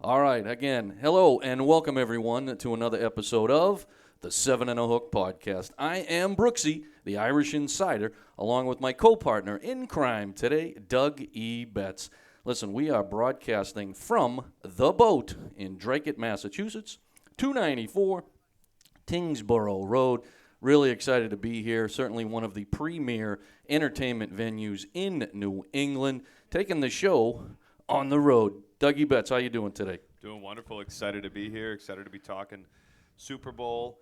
All right, again, hello and welcome everyone to another episode of the Seven and a Hook podcast. I am Brooksy, the Irish Insider, along with my co-partner in crime today, Doug E. Betts. Listen, we are broadcasting from The Boat in Drake, Massachusetts, 294 Tingsboro Road. Really excited to be here. Certainly one of the premier entertainment venues in New England, taking the show on the road. Dougie Betts, how you doing today? Doing wonderful. Excited to be here. Excited to be talking Super Bowl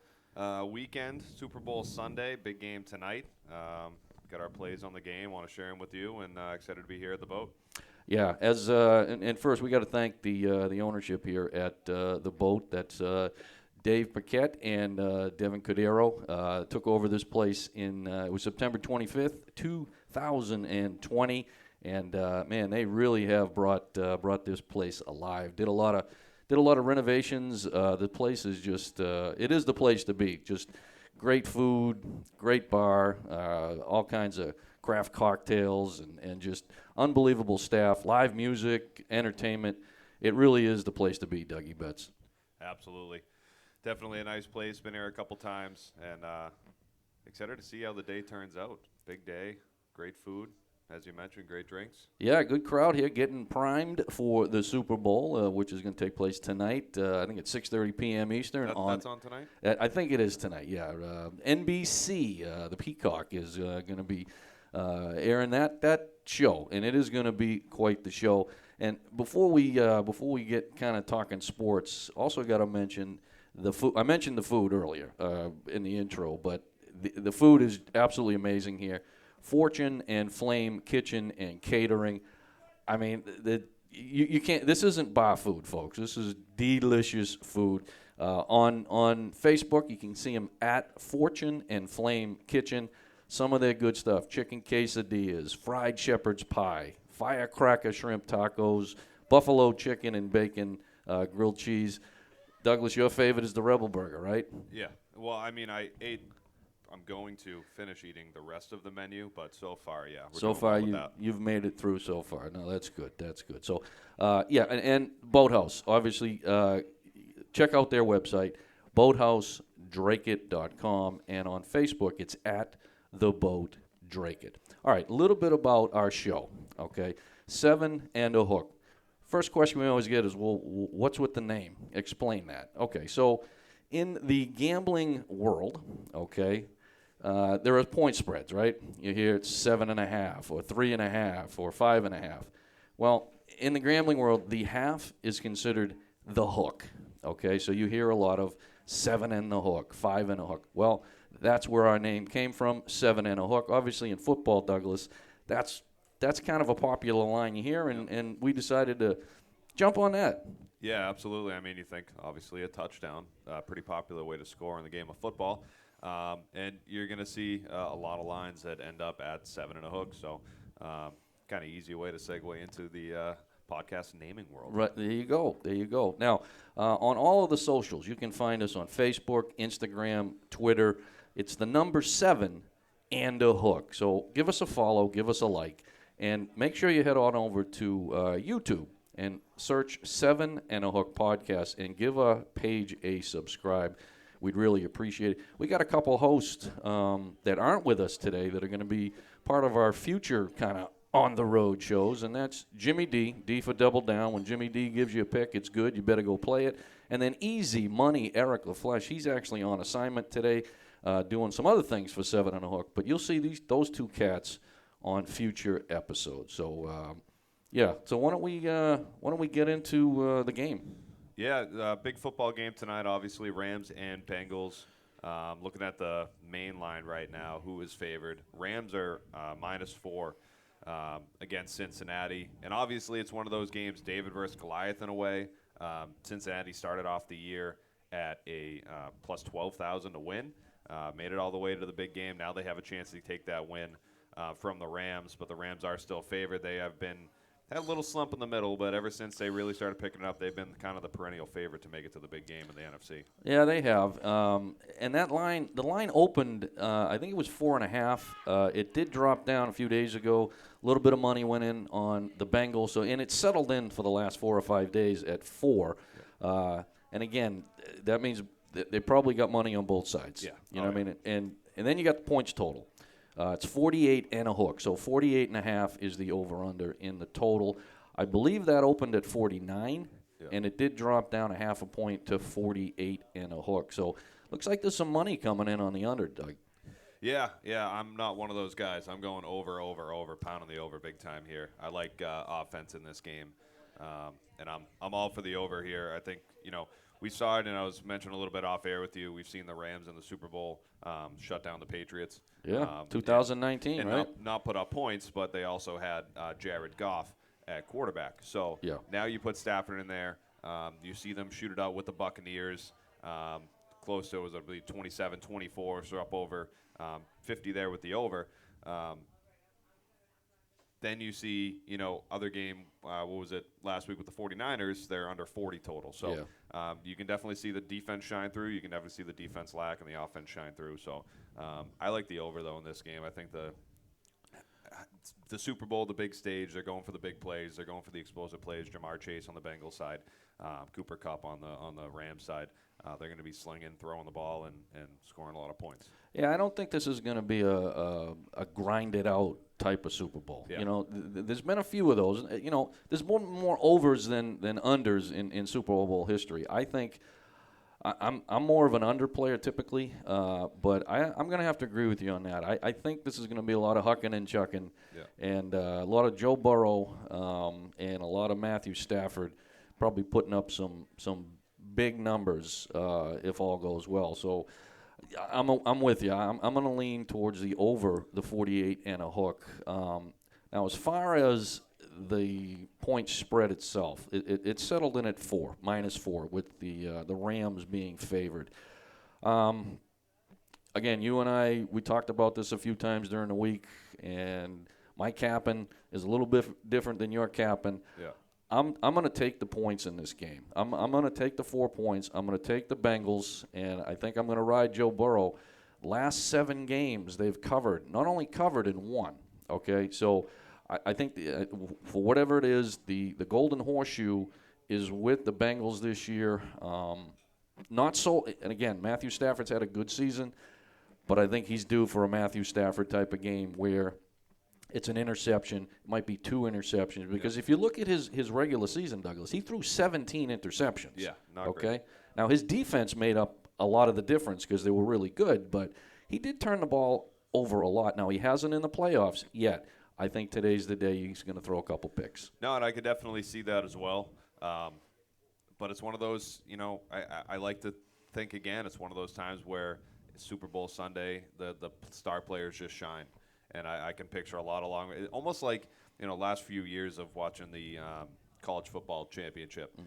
weekend, Super Bowl Sunday, big game tonight. Got our plays on the game. Want to share them with you, and excited to be here at the Boat. Yeah, and first we got to thank the ownership here at the Boat. That's Dave Paquette and Devin Cordero took over this place in it was September 25th, 2020. And man, they really have brought this place alive. Did a lot of renovations. The place is just it is the place to be. Just great food, great bar, all kinds of craft cocktails, and just unbelievable staff, live music, entertainment. It really is the place to be, Dougie Betts. Absolutely, definitely a nice place. Been here a couple times, and excited to see how the day turns out. Big day, great food. As you mentioned, great drinks. Yeah, good crowd here getting primed for the Super Bowl, which is going to take place tonight. I think it's 6:30 p.m. Eastern. That's on tonight? I think it is tonight, yeah. NBC, the Peacock, is going to be airing that show, and it is going to be quite the show. And before we get kind of talking sports, also got to mention the food. I mentioned the food earlier in the intro, but the food is absolutely amazing here. Fortune and Flame Kitchen and Catering. I mean, you can't. This isn't bar food, folks. This is delicious food. On Facebook, you can see them at Fortune and Flame Kitchen. Some of their good stuff: chicken quesadillas, fried shepherd's pie, firecracker shrimp tacos, buffalo chicken and bacon, grilled cheese. Douglas, your favorite is the Rebel Burger, right? Yeah. Well, I mean, I'm going to finish eating the rest of the menu, but so far, yeah. So far, you've made it through so far. No, that's good. That's good. So, yeah, and Boathouse, obviously, check out their website, boathousedrakeit.com, and on Facebook, it's at The Boat Drake. All right, a little bit about our show, okay? Seven and a Hook. First question we always get is, well, what's with the name? Explain that. Okay, so in the gambling world, okay, there are point spreads, right? You hear it's 7.5 or 3.5 or 5.5. Well, in the gambling world, the half is considered the hook. Okay, so you hear a lot of 7 and the hook, 5 and a hook. Well, that's where our name came from, 7 and a hook. Obviously, in football, Douglas, that's kind of a popular line you hear, and we decided to jump on that. Yeah, absolutely. I mean, you think, obviously, a touchdown, pretty popular way to score in the game of football. And you're going to see a lot of lines that end up at 7 and a hook. So kind of easy way to segue into the podcast naming world. Right, there you go. There you go. Now, on all of the socials, you can find us on Facebook, Instagram, Twitter. It's the number 7 and a hook. So give us a follow, give us a like, and make sure you head on over to YouTube and search 7 and a Hook podcast and give our page a subscribe. We'd really appreciate it. We got a couple hosts that aren't with us today that are going to be part of our future kind of on-the-road shows, and that's Jimmy D, D for Double Down. When Jimmy D gives you a pick, it's good. You better go play it. And then Easy Money, Eric LaFleche. He's actually on assignment today doing some other things for 7 and a Hook. But you'll see those two cats on future episodes. So, yeah. So why don't we get into the game? Yeah, big football game tonight, obviously, Rams and Bengals. Looking at the main line right now, who is favored. Rams are -4 against Cincinnati. And obviously it's one of those games, David versus Goliath in a way. Cincinnati started off the year at a plus 12,000 to win. Made it all the way to the big game. Now they have a chance to take that win from the Rams, but the Rams are still favored. They have been had a little slump in the middle, but ever since they really started picking it up, they've been kind of the perennial favorite to make it to the big game in the NFC. Yeah, they have. And that line, the line opened, I think it was 4.5. It did drop down a few days ago. A little bit of money went in on the Bengals, and it settled in for the last 4 or 5 days at 4. And again, that means they probably got money on both sides. Yeah. You know what I mean? And then you got the points total. It's 48 and a hook. So 48.5 is the over-under in the total. I believe that opened at 49, and it did drop down a half a point to 48 and a hook. So looks like there's some money coming in on the under, Doug. Yeah, I'm not one of those guys. I'm going over, pounding the over big time here. I like offense in this game, and I'm all for the over here. I think, we saw it, and I was mentioning a little bit off air with you. We've seen the Rams in the Super Bowl shut down the Patriots. Yeah, 2019, and right? Not put up points, but they also had Jared Goff at quarterback. So now you put Stafford in there. You see them shoot it out with the Buccaneers. Close to, it was, I believe, 27-24, so up over 50 there with the over. Then you see, other game, what was it, last week with the 49ers, they're under 40 total. So you can definitely see the defense shine through. You can definitely see the defense lack and the offense shine through. So I like the over, though, in this game. I think the Super Bowl, the big stage, they're going for the big plays. They're going for the explosive plays. Jamar Chase on the Bengals side, Cooper Kupp on the Rams side. They're going to be slinging, throwing the ball, and scoring a lot of points. Yeah, I don't think this is going to be a grinded out type of Super Bowl. Yeah. There's been a few of those. There's more overs than unders in Super Bowl history. I think I'm more of an under player typically, but I'm going to have to agree with you on that. I think this is going to be a lot of hucking and chucking, and a lot of Joe Burrow and a lot of Matthew Stafford probably putting up some big numbers if all goes well. So I'm with you. I'm going to lean towards the over the 48 and a hook. Now, as far as the point spread itself, it settled in at -4, with the Rams being favored. Again, you and I, we talked about this a few times during the week, and my capping is a little bit different than your capping. Yeah. I'm going to take the points in this game. I'm going to take the 4 points. I'm going to take the Bengals, and I think I'm going to ride Joe Burrow. Last 7 games they've covered, not only covered and won. Okay, so I think for whatever it is, the golden horseshoe is with the Bengals this year. Not so, and again, Matthew Stafford's had a good season, but I think he's due for a Matthew Stafford type of game where it's an interception. It might be 2 interceptions. Because if you look at his regular season, Douglas, he threw 17 interceptions. Yeah, not great. Now, his defense made up a lot of the difference because they were really good, but he did turn the ball over a lot. Now, he hasn't in the playoffs yet. I think today's the day he's going to throw a couple picks. No, and I could definitely see that as well. But it's one of those, I like to think, again, it's one of those times where Super Bowl Sunday, the star players just shine. And I can picture a lot along – almost like, last few years of watching the college football championship.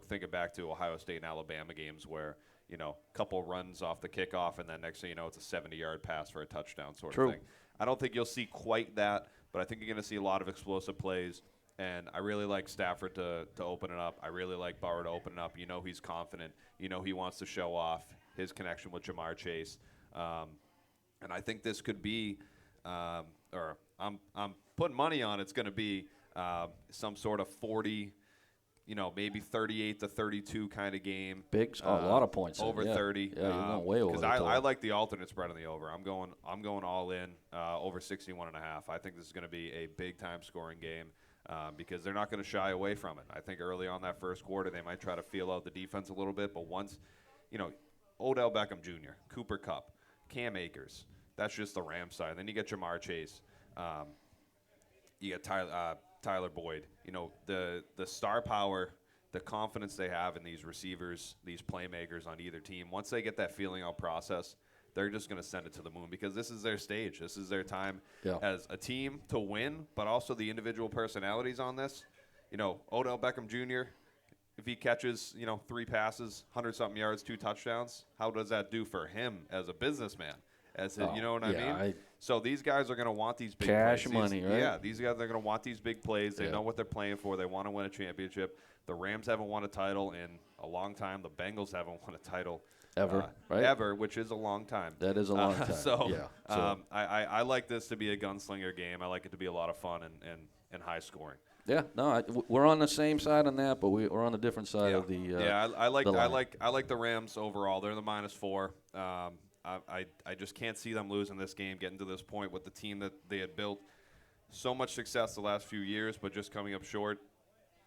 Thinking back to Ohio State and Alabama games where, a couple runs off the kickoff and then next thing you know, it's a 70-yard pass for a touchdown sort of thing. I don't think you'll see quite that, but I think you're going to see a lot of explosive plays. And I really like Stafford to open it up. I really like Burrow to open it up. He's confident. He wants to show off his connection with Jamar Chase. And I think this could be – or I'm putting money on it's going to be some sort of 40, maybe 38-32 kind of game. Big, a lot of points. Over 30. Yeah, you're going way over. Because I like the alternate spread on the over. I'm going all in over 61.5. I think this is going to be a big time scoring game because they're not going to shy away from it. I think early on that first quarter they might try to feel out the defense a little bit, but once, Odell Beckham Jr., Cooper Kupp, Cam Akers. That's just the Rams side. Then you get Jamar Chase. You get Tyler Boyd. The star power, the confidence they have in these receivers, these playmakers on either team. Once they get that feeling out process, they're just going to send it to the moon because this is their stage. This is their time as a team to win, but also the individual personalities on this. Odell Beckham Jr., if he catches, 3 passes, 100-something yards, 2 touchdowns, how does that do for him as a businessman? as it, you know what I yeah, mean? So these guys are going to want these big cash plays. money, right? Yeah, these guys are going to want these big plays. They Yeah. know what they're playing for. They want to win a championship. The Rams haven't won a title in a long time. The Bengals haven't won a title Ever, right? Ever, which is a long time. That is a long time. So, yeah. So I like this to be a gunslinger game. I like it to be a lot of fun and high scoring. yeah, no, we're on the same side on that, but we're on a different side of the. I like the line. I like the Rams overall. They're the -4. I just can't see them losing this game, getting to this point with the team that they had built. So much success the last few years, but just coming up short,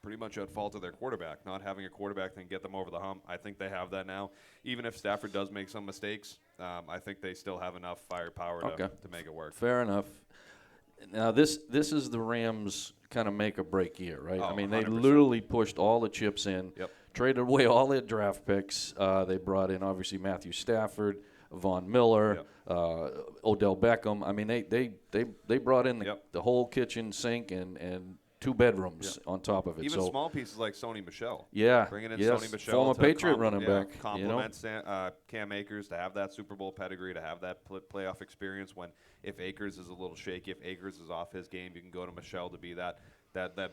pretty much at fault of their quarterback. Not having a quarterback that can get them over the hump. I think they have that now. Even if Stafford does make some mistakes, I think they still have enough firepower to make it work. Fair enough. Now, this is the Rams' kind of make or break year, right? Oh, I mean, they 100%. literally pushed all the chips in, Yep. traded away all their draft picks. They brought in, obviously, Matthew Stafford, Von Miller, Odell Beckham. I mean, they brought in the whole kitchen sink and 2 bedrooms on top of it. Even small pieces like Sony Michel. Yeah. Bringing in yes, Sony Michel. former Patriot running back. Compliment Cam Akers to have that Super Bowl pedigree, to have that playoff experience when if Akers is a little shaky, if Akers is off his game, you can go to Michel to be that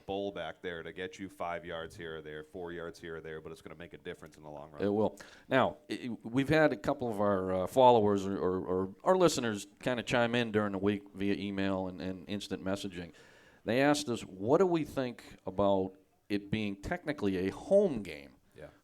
bull back there to get you 5 yards here or there, 4 yards here or there, but it's going to make a difference in the long run. It will. Now, we've had a couple of our followers or our listeners kind of chime in during the week via email and instant messaging. They asked us, what do we think about it being technically a home game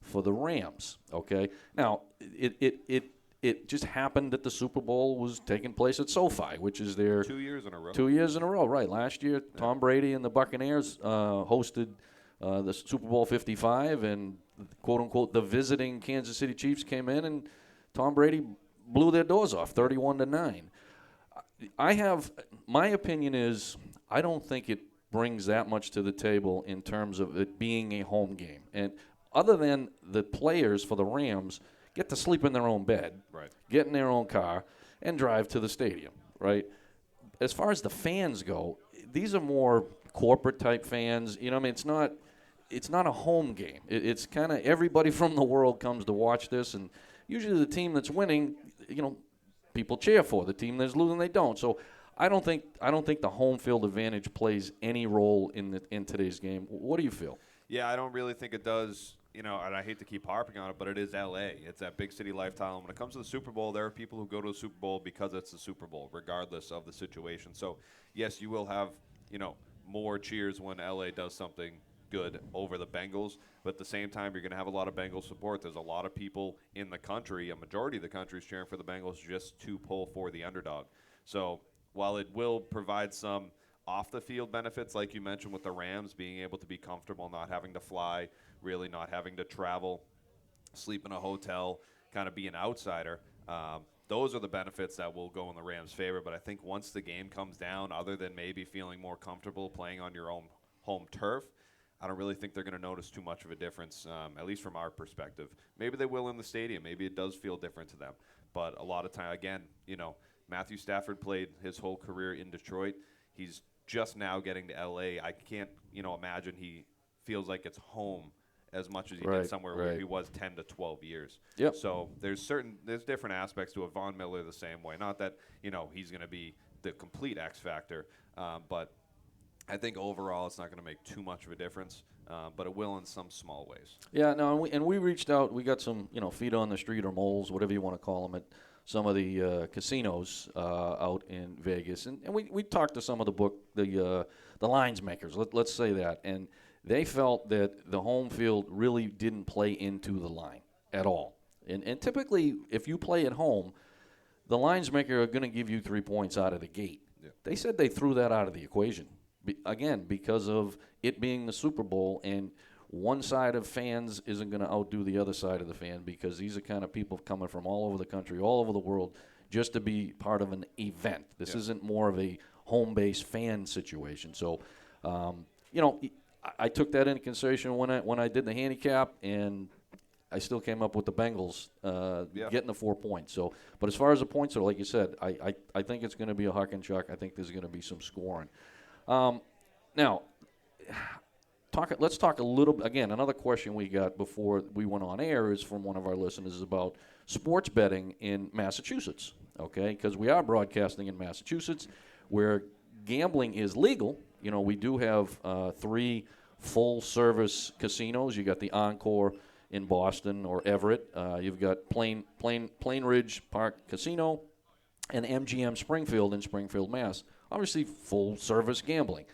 for the Rams? Okay. Now, it just happened that the Super Bowl was taking place at SoFi, which is their 2 years in a row. 2 years in a row, right? Last year, Tom Brady and the Buccaneers hosted the Super Bowl 55, and quote unquote the visiting Kansas City Chiefs came in, and Tom Brady blew their doors off, 31-9. My opinion is I don't think it brings that much to the table in terms of it being a home game, and other than the players for the Rams get to sleep in their own bed, get in their own car, and drive to the stadium, right? As far as the fans go, these are more corporate-type fans. You know, I mean, it's not a home game. It's kind of everybody from the world comes to watch this, and usually the team that's winning, you know, people cheer for. The team that's losing, they don't. So I don't think the home field advantage plays any role in today's game. What do you feel? Yeah, I don't really think it does. You know, and I hate to keep harping on it, but it is L.A. It's that big city lifestyle. And when it comes to the Super Bowl, there are people who go to the Super Bowl because it's the Super Bowl, regardless of the situation. So, yes, you will have, you know, more cheers when L.A. does something good over the Bengals. But at the same time, you're going to have a lot of Bengals support. There's a lot of people in the country, a majority of the country is cheering for the Bengals just to pull for the underdog. So while it will provide some off-the-field benefits, like you mentioned with the Rams, being able to be comfortable, not having to fly, really not having to travel, sleep in a hotel, kind of be an outsider. Those are the benefits that will go in the Rams' favor. But I think once the game comes down, other than maybe feeling more comfortable playing on your own home turf, I don't really think they're going to notice too much of a difference, at least from our perspective. Maybe they will in the stadium. Maybe it does feel different to them. But a lot of time, again, you know, Matthew Stafford played his whole career in Detroit. He's just now getting to L.A. I can't, you know, imagine he feels like it's home as much as he did somewhere where he was 10 to 12 years. Yep. So there's different aspects to it. Von Miller the same way. Not that, you know, he's going to be the complete X factor, but I think overall it's not going to make too much of a difference, but it will in some small ways. Yeah, no, and we reached out. We got some, you know, feet on the street or moles, whatever you want to call them, at some of the casinos out in Vegas, and we talked to some of the lines makers. Let's say that, and they felt that the home field really didn't play into the line at all. And typically, if you play at home, the lines maker are going to give you 3 points out of the gate. Yeah. They said they threw that out of the equation, again, because of it being the Super Bowl, and one side of fans isn't going to outdo the other side of the fan, because these are kind of people coming from all over the country, all over the world, just to be part of an event. This isn't more of a home-based fan situation. So, you know, I took that into consideration when I did the handicap, and I still came up with the Bengals getting the 4 points. So, but as far as the points are, like you said, I think it's going to be a huck and chuck. I think there's going to be some scoring. Now, let's talk a little. Again, another question we got before we went on air is from one of our listeners about sports betting in Massachusetts. Okay, because we are broadcasting in Massachusetts, where gambling is legal. You know, we do have 3 full-service casinos. You got the Encore in Boston or Everett. You've got Plain Ridge Park Casino and MGM Springfield in Springfield, Mass. Obviously, full-service gambling.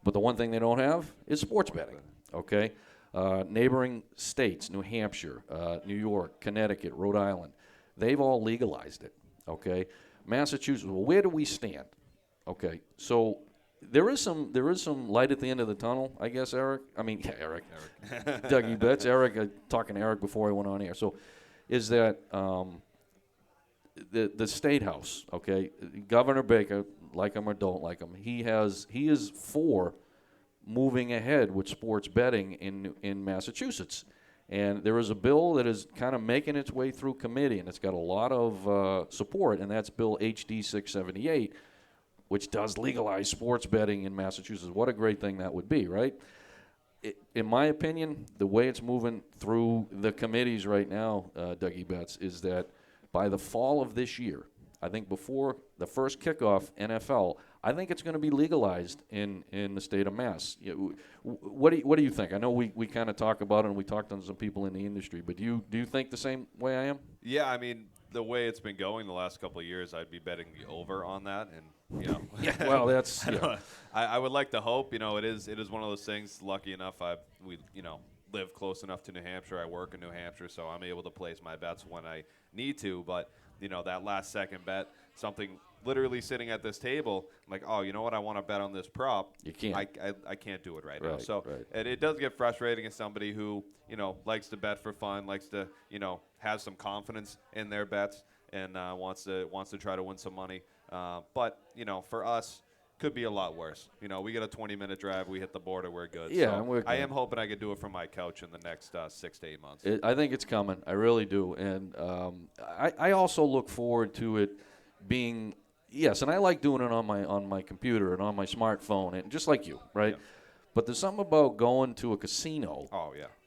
But the one thing they don't have is sports betting, okay? Neighboring states, New Hampshire, New York, Connecticut, Rhode Island, they've all legalized it, okay? Massachusetts, well, where do we stand? Okay, so there is some light at the end of the tunnel, I guess, Eric. Eric. Dougie Betts. Eric, talking to Eric before I went on air. So is that the State House, okay, Governor Baker, like him or don't like him, he is for moving ahead with sports betting in Massachusetts. And there is a bill that is kind of making its way through committee, and it's got a lot of support, and that's Bill HD 678, which does legalize sports betting in Massachusetts. What a great thing that would be, right? In my opinion, the way it's moving through the committees right now, Dougie Betts, is that by the fall of this year, I think before the first kickoff NFL, I think it's going to be legalized in the state of Mass. What do you think? I know we kind of talk about it, and we talked to some people in the industry, but do you think the same way I am? Yeah, I mean, the way it's been going the last couple of years, I'd be betting the over on that, and Yeah, well, that's I would like to hope. It is one of those things. Lucky enough, we live close enough to New Hampshire. I work in New Hampshire, so I'm able to place my bets when I need to. But that last second bet, something literally sitting at this table, I'm like, oh, you know what? I want to bet on this prop. You can't. I can't do it right now. Right, So right. and it does get frustrating as somebody who likes to bet for fun, likes to has some confidence in their bets, and wants to try to win some money. But for us, could be a lot worse. We get a 20-minute drive, we hit the border, we're good. Yeah, so I am hoping I could do it from my couch in the next 6 to 8 months. I think it's coming. I really do. And I also look forward to it being, yes, and I like doing it on my computer and on my smartphone, and just like you, right? Yeah. But there's something about going to a casino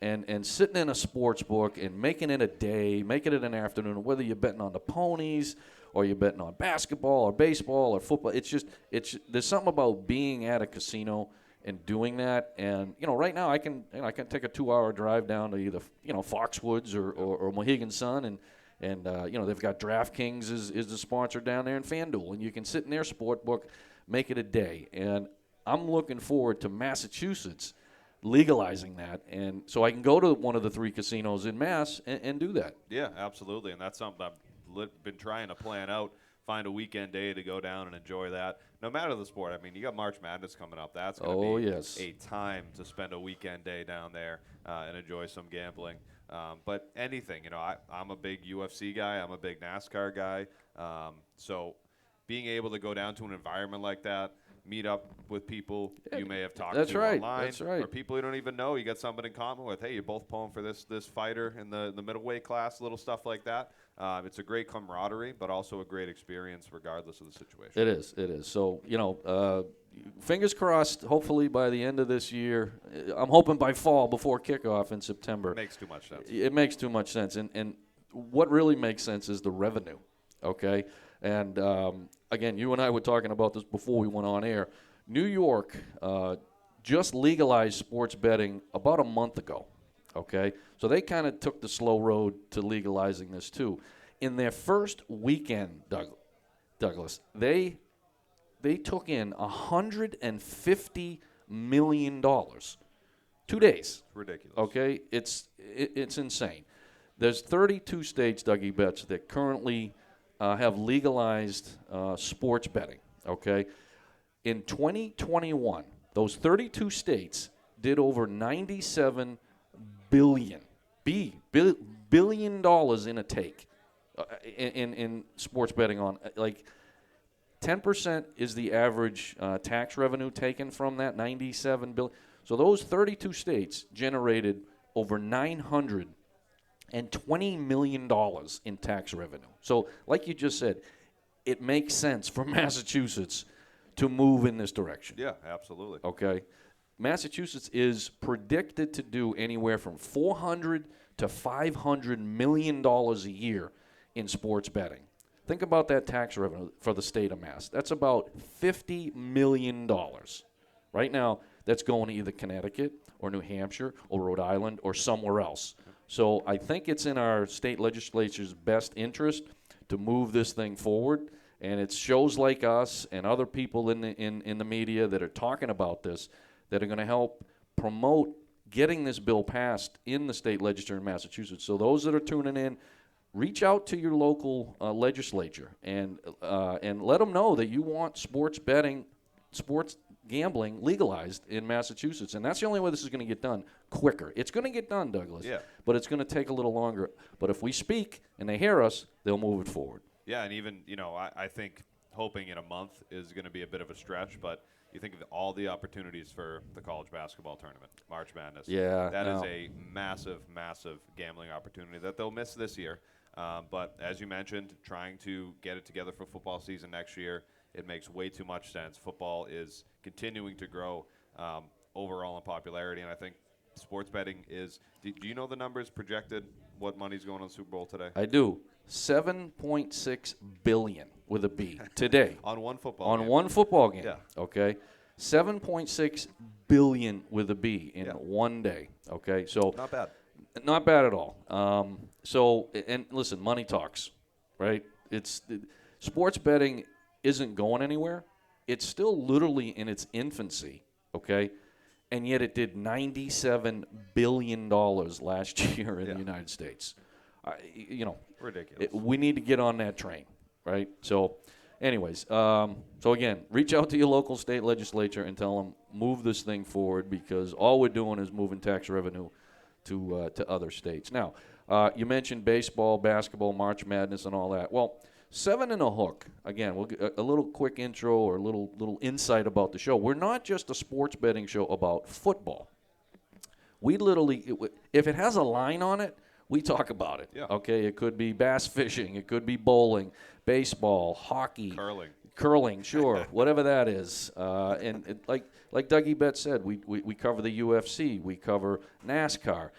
and sitting in a sports book and making it a day, making it an afternoon, whether you're betting on the ponies or you're betting on basketball or baseball or football. There's something about being at a casino and doing that. And right now I can take a 2-hour drive down to either Foxwoods or Mohegan Sun, and they've got DraftKings is the sponsor down there, and FanDuel, and you can sit in their sport book, make it a day. And I'm looking forward to Massachusetts legalizing that, and so I can go to one of the 3 casinos in Mass and do that. Yeah, absolutely, and that's something I've been trying to plan out, find a weekend day to go down and enjoy that, no matter the sport. I mean, you got March Madness coming up. That's going to be a time to spend a weekend day down there and enjoy some gambling. But anything, I'm a big UFC guy. I'm a big NASCAR guy. So being able to go down to an environment like that, meet up with people you may have talked to online, or people you don't even know. You got something in common with. Hey, you're both pulling for this fighter in the middleweight class, little stuff like that. It's a great camaraderie, but also a great experience regardless of the situation. It is. So, fingers crossed, hopefully by the end of this year. I'm hoping by fall, before kickoff in September. It makes too much sense. It makes too much sense. And what really makes sense is the revenue, okay? And, again, you and I were talking about this before we went on air. New York just legalized sports betting about a month ago, okay? So they kind of took the slow road to legalizing this too. In their first weekend, Douglas, they took in $150 million. 2 days. It's ridiculous. Okay? It's insane. There's 32 states, Dougie Betts, that currently have legalized sports betting, okay? In 2021, those 32 states did over $97 billion in a take in sports betting on, like, 10% is the average tax revenue taken from that $97 billion. So those 32 states generated over $920 million in tax revenue. So, like you just said, it makes sense for Massachusetts to move in this direction. Yeah, absolutely. Okay. Massachusetts is predicted to do anywhere from $400 to $500 million a year in sports betting. Think about that tax revenue for the state of Mass. That's about $50 million. Right now, that's going to either Connecticut or New Hampshire or Rhode Island or somewhere else. So I think it's in our state legislature's best interest to move this thing forward. And it's shows like us and other people in the media that are talking about this that are going to help promote getting this bill passed in the state legislature in Massachusetts. So those that are tuning in, reach out to your local legislature and let them know that you want sports betting, sports gambling legalized in Massachusetts. And that's the only way this is going to get done quicker. It's going to get done, Douglas, but it's going to take a little longer. But if we speak and they hear us, they'll move it forward. Yeah, and even, I think hoping in a month is going to be a bit of a stretch, but you think of all the opportunities for the college basketball tournament, March Madness. Yeah. That is a massive, massive gambling opportunity that they'll miss this year. But as you mentioned, trying to get it together for football season next year, it makes way too much sense. Football is continuing to grow overall in popularity, and I think sports betting is – do you know the numbers projected, what money's going on the Super Bowl today? I do. $7.6 billion with a B today. On one football game. One football game. Yeah. Okay. $7.6 billion with a B in one day. Okay. So not bad. Not bad at all. And listen, money talks, right? Sports betting isn't going anywhere. It's still literally in its infancy, okay? And yet it did $97 billion last year in the United States. Ridiculous. We need to get on that train, right? So, anyways, so again, reach out to your local state legislature and tell them move this thing forward because all we're doing is moving tax revenue to other states. Now, you mentioned baseball, basketball, March Madness, and all that. Well, 7 and a Hook. Again, we'll get a little quick intro or a little insight about the show. We're not just a sports betting show about football. We literally, if it has a line on it, we talk about it. Yeah. Okay, it could be bass fishing, it could be bowling, baseball, hockey, curling, sure, whatever that is. Like Dougie Betts said, we cover the UFC, we cover NASCAR.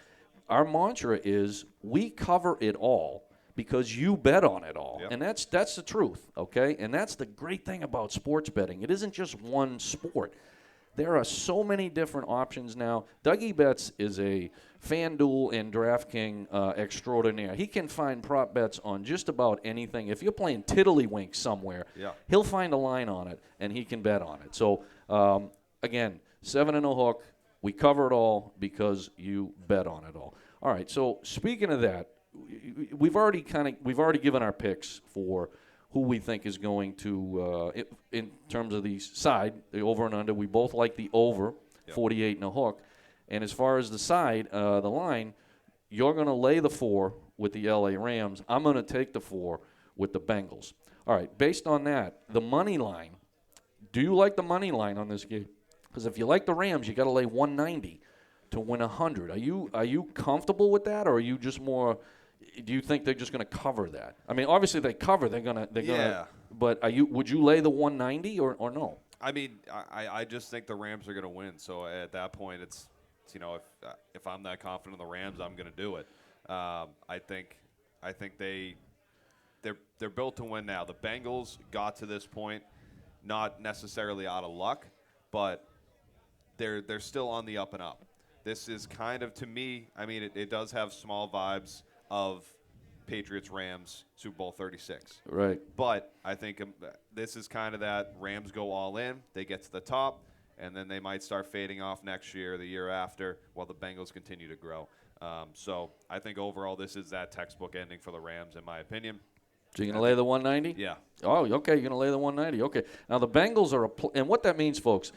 Our mantra is we cover it all because you bet on it all, and that's the truth. Okay, and that's the great thing about sports betting. It isn't just one sport. There are so many different options now. Dougie Betts is a FanDuel and DraftKings extraordinaire. He can find prop bets on just about anything. If you're playing Tiddlywink somewhere, he'll find a line on it, and he can bet on it. So, again, 7 and a Hook. We cover it all because you bet on it all. All right, so speaking of that, we've already given our picks for who we think is going to, in terms of the side, the over and under. We both like the over, 48 and a Hook. And as far as the side, the line, you're going to lay the 4 with the L.A. Rams. I'm going to take the 4 with the Bengals. All right, based on that, the money line, do you like the money line on this game? Because if you like the Rams, you got to lay 190 to win 100. Are you comfortable with that, or are you just more – do you think they're just going to cover that? I mean, obviously they cover. They're gonna. But would you lay the 190 or no? I mean, I just think the Rams are going to win. So at that point, it's if I'm that confident in the Rams, I'm going to do it. I think they're built to win now. The Bengals got to this point, not necessarily out of luck, but they're still on the up and up. This is kind of, to me, I mean, it does have small vibes of Patriots-Rams Super Bowl 36. Right. But I think this is kind of that Rams go all in, they get to the top, and then they might start fading off next year, the year after, while the Bengals continue to grow. So I think overall this is that textbook ending for the Rams, in my opinion. So you're going to lay the 190? Yeah. Oh, okay, you're going to lay the 190. Okay. Now the Bengals are and what that means, folks,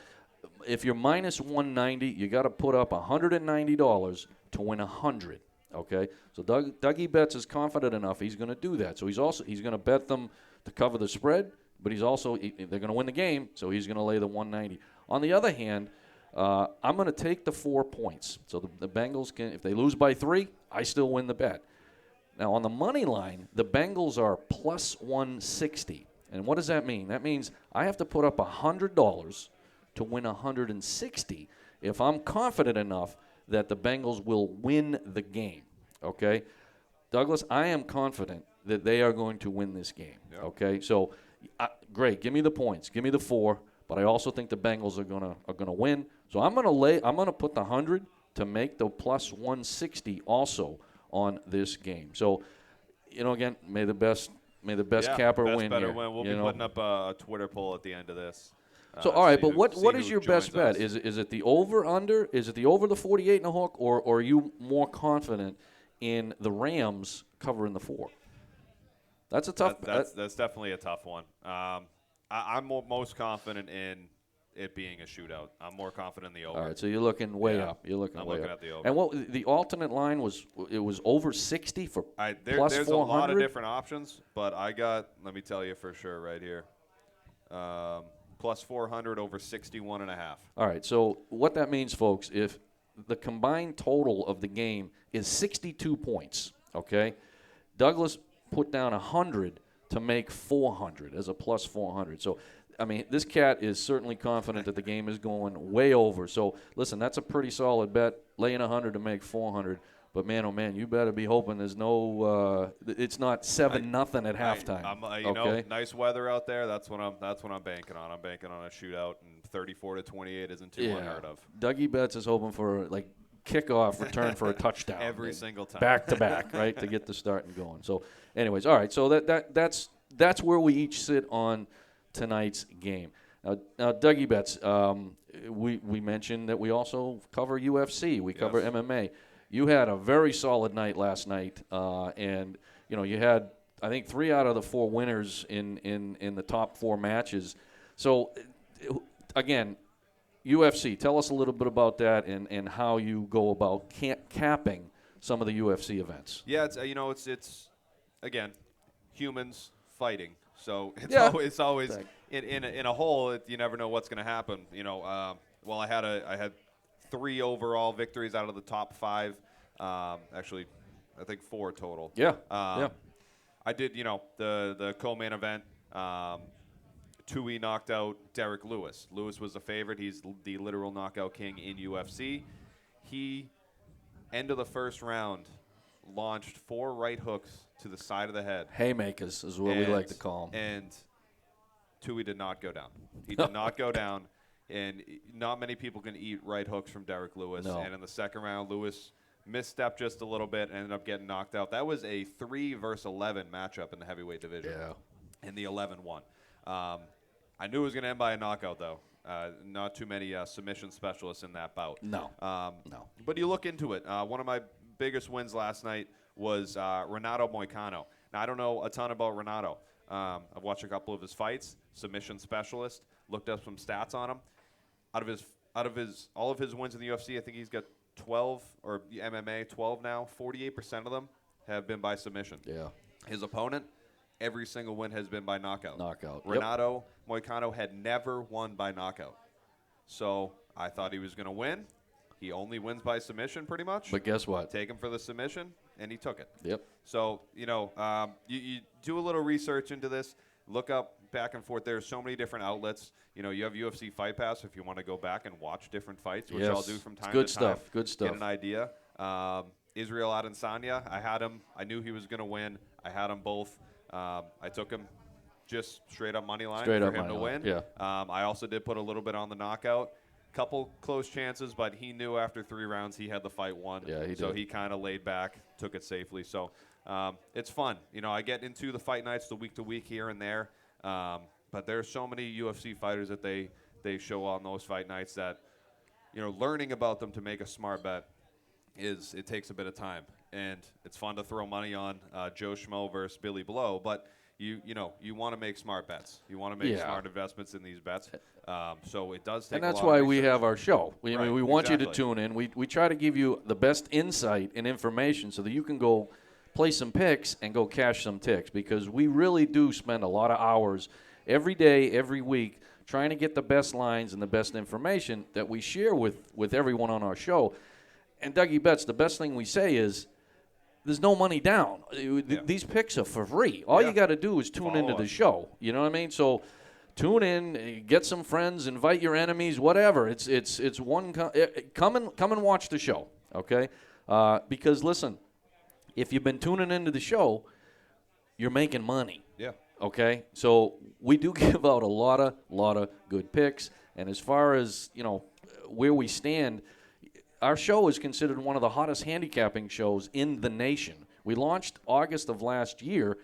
if you're minus 190, you got to put up $190 to win 100. Okay, so Dougie Betts is confident enough he's going to do that. So he's going to bet them to cover the spread, but they're going to win the game, so he's going to lay the 190. On the other hand, I'm going to take the 4 points. So the Bengals can, if they lose by 3, I still win the bet. Now on the money line, the Bengals are plus 160, and what does that mean? That means I have to put up $100 to win 160. if I'm confident enough that the Bengals will win the game, okay? Douglas, I am confident that they are going to win this game, okay? So, great, give me the points. Give me the 4, but I also think the Bengals are gonna win. So I'm gonna put the 100 to make the plus 160 also on this game. So, again, may the best capper best win better here. Win. We'll be putting up a Twitter poll at the end of this. So, all right, but what see is who your best joins bet? us. Is it the over-under? Is it the over the 48 and a hook, or are you more confident in the Rams covering the 4? That's a tough. That's definitely a tough one. I'm most confident in it being a shootout. I'm more confident in the over. All right, so you're looking way up. You're looking I'm way looking up. at the over. And what the alternate line was? It was over 60 for plus there's 400. a lot of different options, but I got, let me tell you for sure right here, plus 400 over 61.5. All right, so what that means, folks, if the combined total of the game is 62 points, okay, Douglas put down 100 to make 400 as a plus 400. So, I mean, this cat is certainly confident that the game is going way over. So, listen, that's a pretty solid bet, laying 100 to make 400. But, man, oh, man, you better be hoping there's no it's not 7-0 at halftime. Nice weather out there. That's what I'm banking on. I'm banking on a shootout, and 34-28 isn't too unheard of. Dougie Betts is hoping for, kickoff return for a touchdown. Every single time. Back to back, right, to get the starting going. So, anyways, all right, so that's where we each sit on tonight's game. Now Dougie Betts, we mentioned that we also cover UFC. We cover MMA. You had a very solid night last night, and you had, I think, 3 out of the 4 winners in the top 4 matches. So, again, UFC, tell us a little bit about that and how you go about capping some of the UFC events. Yeah, it's again, humans fighting. So it's always in a hole. You never know what's going to happen. Well, I had 3 overall victories out of the top 5. Actually, I think 4 total. Yeah. I did. The co-main event. Tui knocked out Derek Lewis. Lewis was the favorite. He's the literal knockout king in UFC. He, end of the first round, launched 4 right hooks to the side of the head. Haymakers is what we like to call them. And Tui did not go down. He did not go down. And not many people can eat right hooks from Derek Lewis. No. And in the second round, Lewis misstepped just a little bit and ended up getting knocked out. That was a 3 versus 11 matchup in the heavyweight division. Yeah. And the 11 won. I knew it was going to end by a knockout, though. Not too many submission specialists in that bout. No. But you look into it. One of my biggest wins last night was Renato Moicano. Now, I don't know a ton about Renato. I've watched a couple of his fights. Submission specialist. Looked up some stats on him. Out of all of his wins in the UFC, I think he's got 12, or MMA 12 now. 48% of them have been by submission. Yeah. His opponent, every single win has been by knockout. Yep. Renato Moicano had never won by knockout. So I thought he was going to win. He only wins by submission pretty much. But guess what? Take him for the submission, and he took it. Yep. So, you do a little research into this. Look up back and forth. There's so many different outlets. You have UFC Fight Pass if you want to go back and watch different fights, which I'll do from time to time. Good stuff. Good stuff. Get an idea. Israel Adesanya, I had him. I knew he was going to win. I had them both. I took him just straight up money line for him to win. Yeah. I also did put a little bit on the knockout. Couple close chances, but he knew after 3 rounds he had the fight won. Yeah, he did. So he kind of laid back, took it safely. So it's fun. I get into the fight nights the week to week here and there. But there's so many UFC fighters that they show on those fight nights that, learning about them to make a smart bet it takes a bit of time. And it's fun to throw money on Joe Schmo versus Billy Blow, but you want to make smart bets. You want to make smart investments in these bets. So it does take and that's a lot why of we research. have our show. We want you to exactly. tune in. We try to give you the best insight and information so that you can go play some picks and go cash some ticks, because we really do spend a lot of hours every day, every week, trying to get the best lines and the best information that we share with everyone on our show. And Dougie Betts, the best thing we say is there's no money down. These picks are for free. All you got to do is tune into the show. You know what I mean? So tune in, get some friends, invite your enemies, whatever. It's one. Come and watch the show, okay? Because listen, if you've been tuning into the show, you're making money. Yeah. Okay, so we do give out a lot of good picks, and as far as where we stand, our show is considered one of the hottest handicapping shows in the nation. We launched August of last year,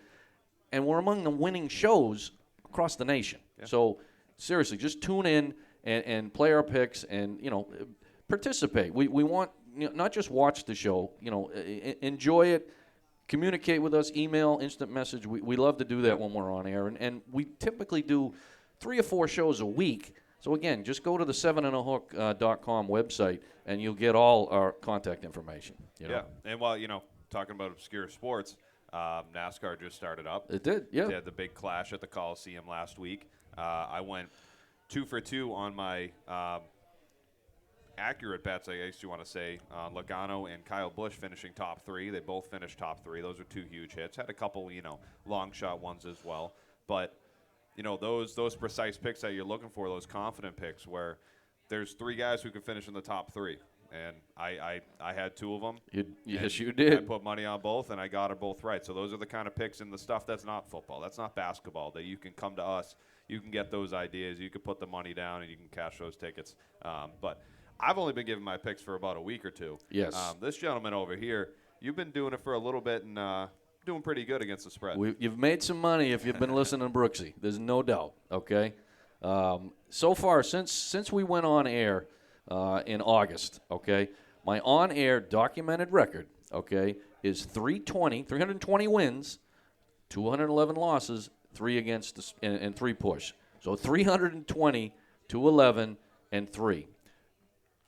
and we're among the winning shows across the nation. Yeah. So seriously, just tune in and play our picks, and participate. We want not just watch the show, enjoy it. Communicate with us, email, instant message. We love to do that when we're on air. And we typically do 3 or 4 shows a week. So, again, just go to the 7andAHook.com website, and you'll get all our contact information. Yeah. And while, talking about obscure sports, NASCAR just started up. It did, yeah. They had the big clash at the Coliseum last week. I went 2 for 2 on my accurate bets, I guess you want to say. Logano and Kyle Busch finishing top 3. They both finished top 3. Those are 2 huge hits. Had a couple, long shot ones as well. But, those precise picks that you're looking for, those confident picks where there's 3 guys who can finish in the top 3. And I had 2 of them. Yes, you did. I put money on both, and I got it both right. So those are the kind of picks in the stuff that's not football. That's not basketball, that you can come to us. You can get those ideas. You can put the money down, and you can cash those tickets. But I've only been giving my picks for about a week or 2. Yes. This gentleman over here, you've been doing it for a little bit and doing pretty good against the spread. You've made some money if you've been listening to Brooksy. There's no doubt, okay? So far, since we went on air in August, okay, my on-air documented record, okay, is 320 wins, 211 losses, 3 against and 3 push. So 320, 211, and 3.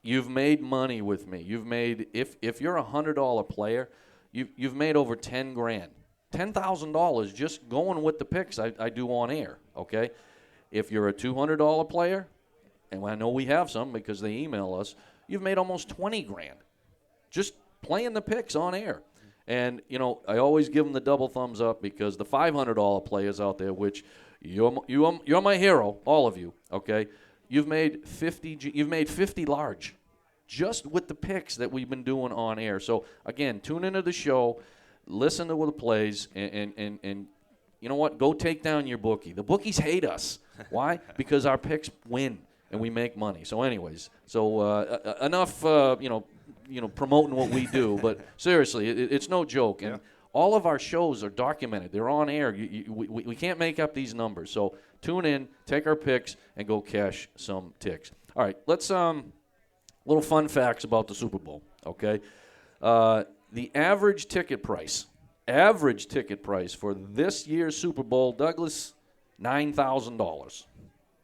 You've made money with me. You've made, if you're a $100 player, you've made over $10,000, $10,000 just going with the picks I do on air. Okay, if you're a $200 player, and I know we have some because they email us, you've made almost $20,000 just playing the picks on air. And I always give them the double thumbs up because the $500 players out there, which you're my hero, all of you. Okay. You've made 50 large just with the picks that we've been doing on air. So, again, tune into the show, listen to the plays, and you know what? Go take down your bookie. The bookies hate us. Why? Because our picks win and we make money. So, anyways, enough, promoting what we do. But seriously, it's no joke. And all of our shows are documented. They're on air. We can't make up these numbers. So tune in, take our picks, and go cash some ticks. All right, let's little fun facts about the Super Bowl. Okay, the average ticket price for this year's Super Bowl, Douglas, $9,000.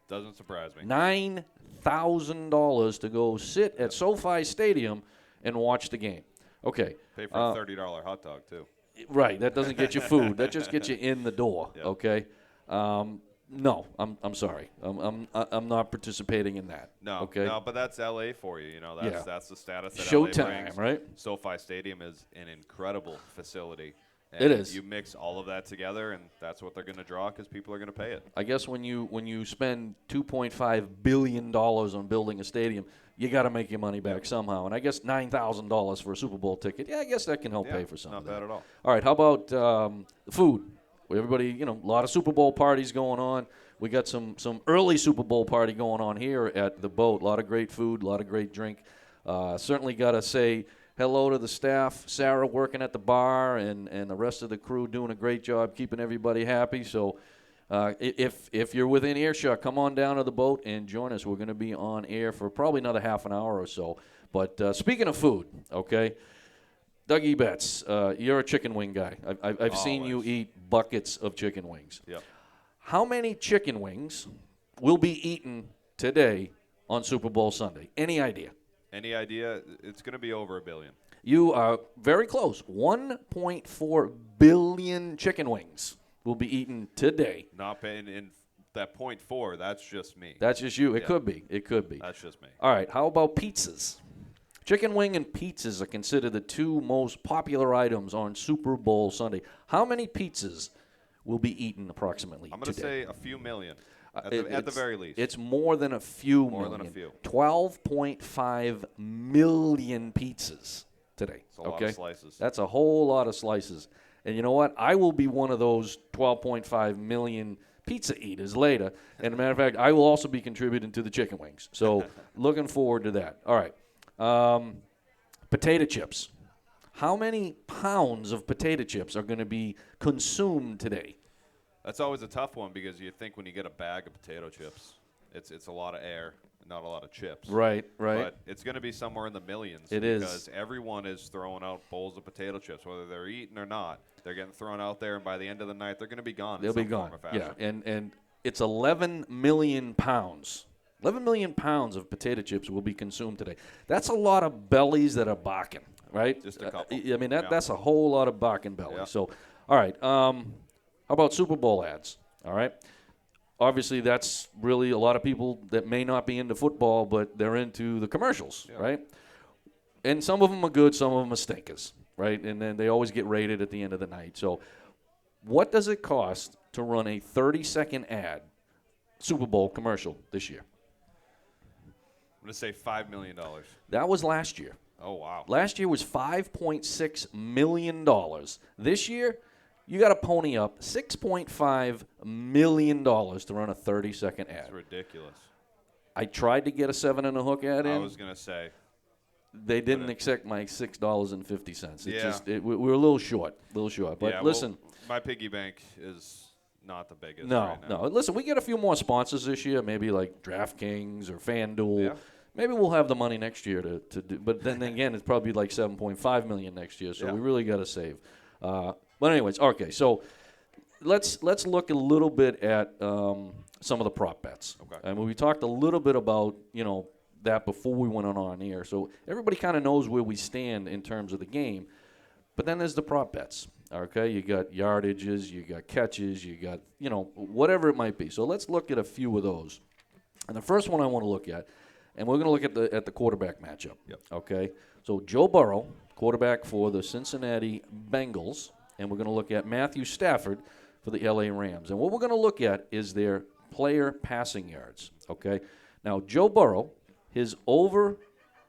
Doesn't surprise me. $9,000 to go sit at SoFi Stadium and watch the game. Okay. Pay for a $30 hot dog too. Right, that doesn't get you food. That just gets you in the door. Yep. Okay. No, I'm sorry. I'm not participating in that. No, okay. No, but that's LA for you. That's the status that Showtime, LA brings. Right? SoFi Stadium is an incredible facility. And it is. You mix all of that together, and that's what they're going to draw because people are going to pay it. I guess when you spend $2.5 billion on building a stadium, you got to make your money back somehow. And I guess $9,000 for a Super Bowl ticket, I guess that can help pay for some of that. Not bad at all. All right, how about the food? Everybody, a lot of Super Bowl parties going on. We got some early Super Bowl party going on here at the boat. A lot of great food, a lot of great drink. Certainly got to say hello to the staff, Sarah working at the bar, and the rest of the crew doing a great job keeping everybody happy. So if you're within earshot, come on down to the boat and join us. We're going to be on air for probably another half an hour or so. But speaking of food, okay, Dougie Betts, you're a chicken wing guy. I've seen you eat buckets of chicken wings. Yep. How many chicken wings will be eaten today on Super Bowl Sunday? Any idea? Any idea? It's going to be over 1 billion. You are very close. 1.4 billion chicken wings will be eaten today. Not in that 0.4, that's just me. That's just you. It could be. It could be. That's just me. All right. How about pizzas? Chicken wing and pizzas are considered the 2 most popular items on Super Bowl Sunday. How many pizzas will be eaten approximately I'm going to today? say a few million. At the very least. It's more than a few More million. than a few. 12.5 million pizzas today. It's a lot of slices. That's a whole lot of slices. And you know what? I will be one of those 12.5 million pizza eaters later. And as a matter of fact, I will also be contributing to the chicken wings. So looking forward to that. All right. Potato chips. How many pounds of potato chips are going to be consumed today? That's always a tough one because you think when you get a bag of potato chips, it's a lot of air, not a lot of chips. Right. But it's going to be somewhere in the millions. It is. Because everyone is throwing out bowls of potato chips, whether they're eating or not. They're getting thrown out there, and by the end of the night, they're going to be gone. They'll be gone. Yeah, and it's 11 million pounds. 11 million pounds of potato chips will be consumed today. That's a lot of bellies that are barking, right? Just a couple. I mean, that's a whole lot of barking bellies. Yeah. So, all right. How about Super Bowl ads? All right. Obviously, that's really a lot of people that may not be into football, but they're into the commercials, right? And some of them are good, some of them are stinkers, right? And then they always get rated at the end of the night. So what does it cost to run a 30-second ad Super Bowl commercial this year? I'm going to say $5 million. That was last year. Oh, wow. Last year was $5.6 million. This year, you got to pony up $6.5 million to run a 30-second ad. That's ridiculous. I tried to get a 7 and a hook ad in. I was going to say. They didn't accept my $6.50. Yeah. We were a little short. But yeah, listen. Well, my piggy bank is not the biggest No. right now. Listen, we get a few more sponsors this year, maybe like DraftKings or FanDuel. Yeah. Maybe we'll have the money next year to do. But then again, it's probably like $7.5 million next year, so we really got to save. But anyways, okay, so let's look a little bit at some of the prop bets. Okay. And we talked a little bit about, that before we went on air. So everybody kind of knows where we stand in terms of the game. But then there's the prop bets. Okay, you got yardages, you got catches, you got, whatever it might be. So let's look at a few of those. And the first one I want to look at, and we're going to look at the quarterback matchup. Yep. Okay, so Joe Burrow, quarterback for the Cincinnati Bengals, and we're going to look at Matthew Stafford for the LA Rams. And what we're going to look at is their player passing yards. Okay, now Joe Burrow, his over,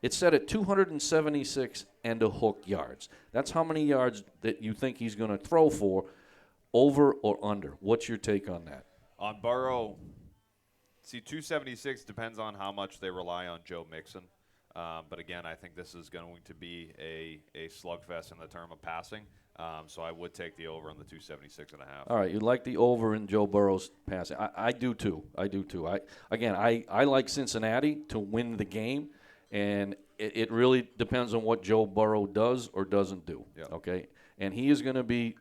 it's set at 276 and a hook yards. That's how many yards that you think he's going to throw for, over or under. What's your take on that? On Burrow, 276 depends on how much they rely on Joe Mixon. But again, I think this is going to be a slugfest in the term of passing. So I would take the over on the 276 and a half. All right, you like the over in Joe Burrow's passing. I do too. I like Cincinnati to win the game, and it really depends on what Joe Burrow does or doesn't do. Yep. Okay, and he is going to be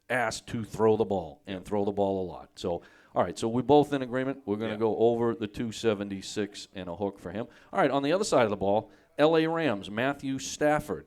asked to throw the ball and throw the ball a lot. So, all right, so we're both in agreement. We're going to go over the 276 and a hook for him. All right, on the other side of the ball, L.A. Rams, Matthew Stafford.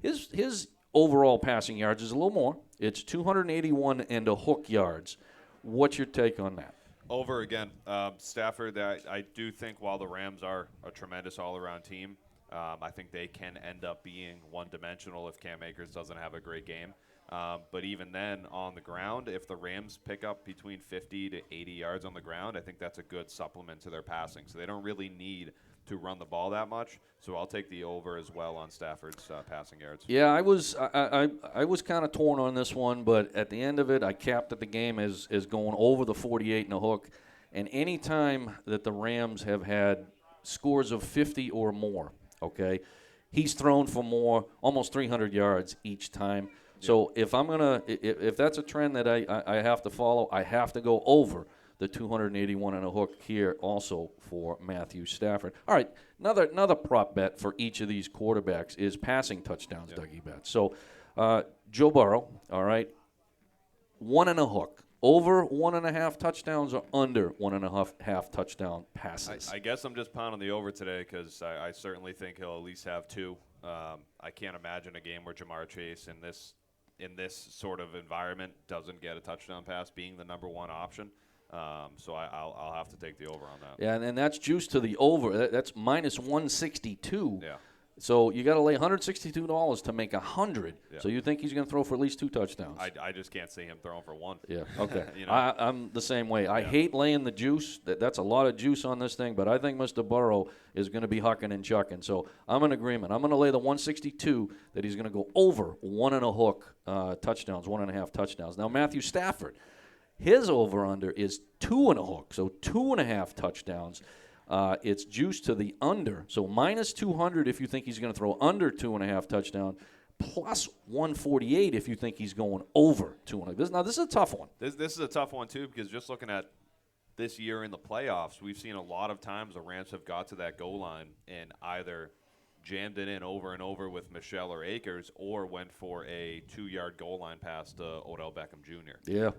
His overall passing yards is a little more. It's 281 and a hook yards. What's your take on that? Over again. Stafford, I do think while the Rams are a tremendous all-around team, I think they can end up being one-dimensional if Cam Akers doesn't have a great game. But even then, on the ground, if the Rams pick up between 50 to 80 yards on the ground, I think that's a good supplement to their passing. So they don't really need to run the ball that much. So I'll take the over as well on Stafford's passing yards. Yeah, I was kind of torn on this one, but at the end of it, I capped at the game as going over the 48 and a hook. And any time that the Rams have had scores of 50 or more, okay, he's thrown for more, almost 300 yards each time. So if that's a trend that I have to follow, I have to go over the 281 and a hook here also for Matthew Stafford. All right, another prop bet for each of these quarterbacks is passing touchdowns, Dougie Bet. So Joe Burrow, all right, 1 and a hook. Over 1.5 touchdowns or under 1.5 touchdown passes? I guess I'm just pounding the over today because I certainly think he'll at least have 2. I can't imagine a game where Jamar Chase in this sort of environment doesn't get a touchdown pass being the number one option. So I'll have to take the over on that. Yeah, and that's juiced to the over. That's minus 162. Yeah. So you got to lay $162 to make 100. Yeah. So you think he's going to throw for at least 2 touchdowns? I just can't see him throwing for 1. Yeah, okay. You know? I'm the same way. I hate laying the juice. That's a lot of juice on this thing, but I think Mr. Burrow is going to be hucking and chucking. So I'm in agreement. I'm going to lay the 162 that he's going to go over 1.5 touchdowns, 1.5 touchdowns. Now, Matthew Stafford, his over-under is 2.5, so 2.5 touchdowns. It's juiced to the under, so minus 200 if you think he's going to throw under 2.5 touchdowns, plus 148 if you think he's going over 2.5. Now, this is a tough one. This is a tough one, too, because just looking at this year in the playoffs, we've seen a lot of times the Rams have got to that goal line and either jammed it in over and over with Michelle or Akers or went for a 2-yard goal line pass to Odell Beckham Jr. Yeah.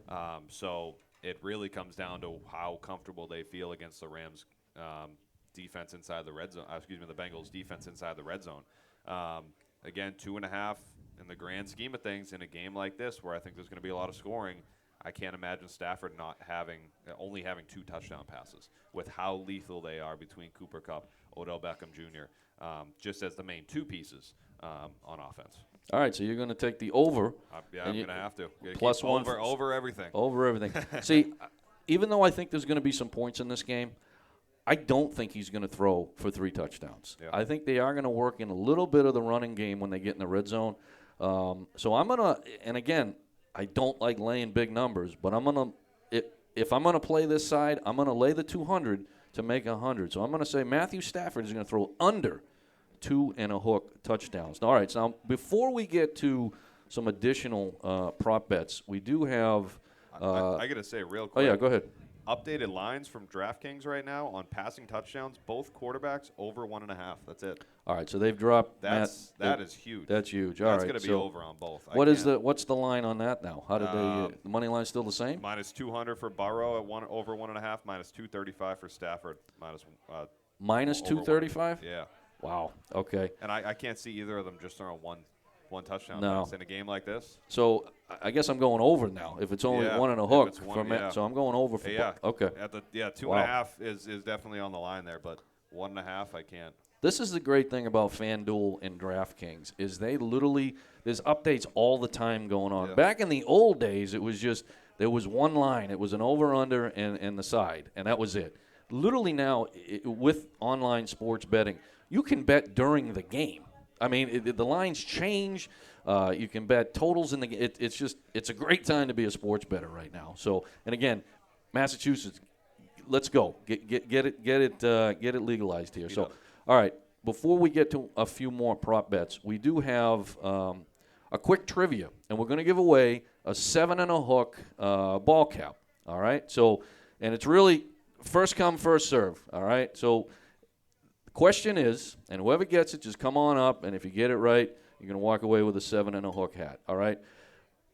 So it really comes down to how comfortable they feel against the Rams defense inside the red zone. The Bengals defense inside the red zone. Again, 2.5 in the grand scheme of things in a game like this where I think there's going to be a lot of scoring. I can't imagine Stafford only having 2 touchdown passes with how lethal they are between Cooper Kupp, Odell Beckham Jr., just as the main 2 pieces on offense. All right, so you're going to take the over. I'm going to have to. Plus one over everything. Over everything. See, even though I think there's going to be some points in this game, I don't think he's going to throw for 3 touchdowns. Yeah. I think they are going to work in a little bit of the running game when they get in the red zone. So I'm going to, and again, I don't like laying big numbers, but I'm going to, if I'm going to play this side, I'm going to lay the 200 to make 100. So I'm going to say Matthew Stafford is going to throw under 2.5 touchdowns. All right, so now before we get to some additional prop bets, we do have. I got to say real quick. Oh, yeah, go ahead. Updated lines from DraftKings right now on passing touchdowns, both quarterbacks over 1.5. That's it. All right, so they've dropped. That is huge. That's huge. That's going to be over on both. What's the line on that now? How did they? The money line's still the same? Minus 200 for Burrow at over 1.5. Minus 235 for Stafford. Minus 235. Yeah. Wow. Okay. And I can't see either of them just throwing one touchdown pass in a game like this. So I guess I'm going over now. If it's only 1.5 for me, so I'm going over for. Okay. 2.5 is definitely on the line there, but 1.5 I can't. This is the great thing about FanDuel and DraftKings is they literally there's updates all the time going on. Yeah. Back in the old days, it was just there was one line. It was an over/under and the side, and that was it. Literally now, with online sports betting, you can bet during the game. I mean, the lines change. You can bet totals in the game. It's a great time to be a sports bettor right now. So, and again, Massachusetts, let's go get it legalized here. So, all right. Before we get to a few more prop bets, we do have a quick trivia, and we're going to give away a 7.5 ball cap. All right. So, and it's really first come, first serve. All right. So. Question is, and whoever gets it, just come on up, and if you get it right, you're going to walk away with a 7.5 hat, all right?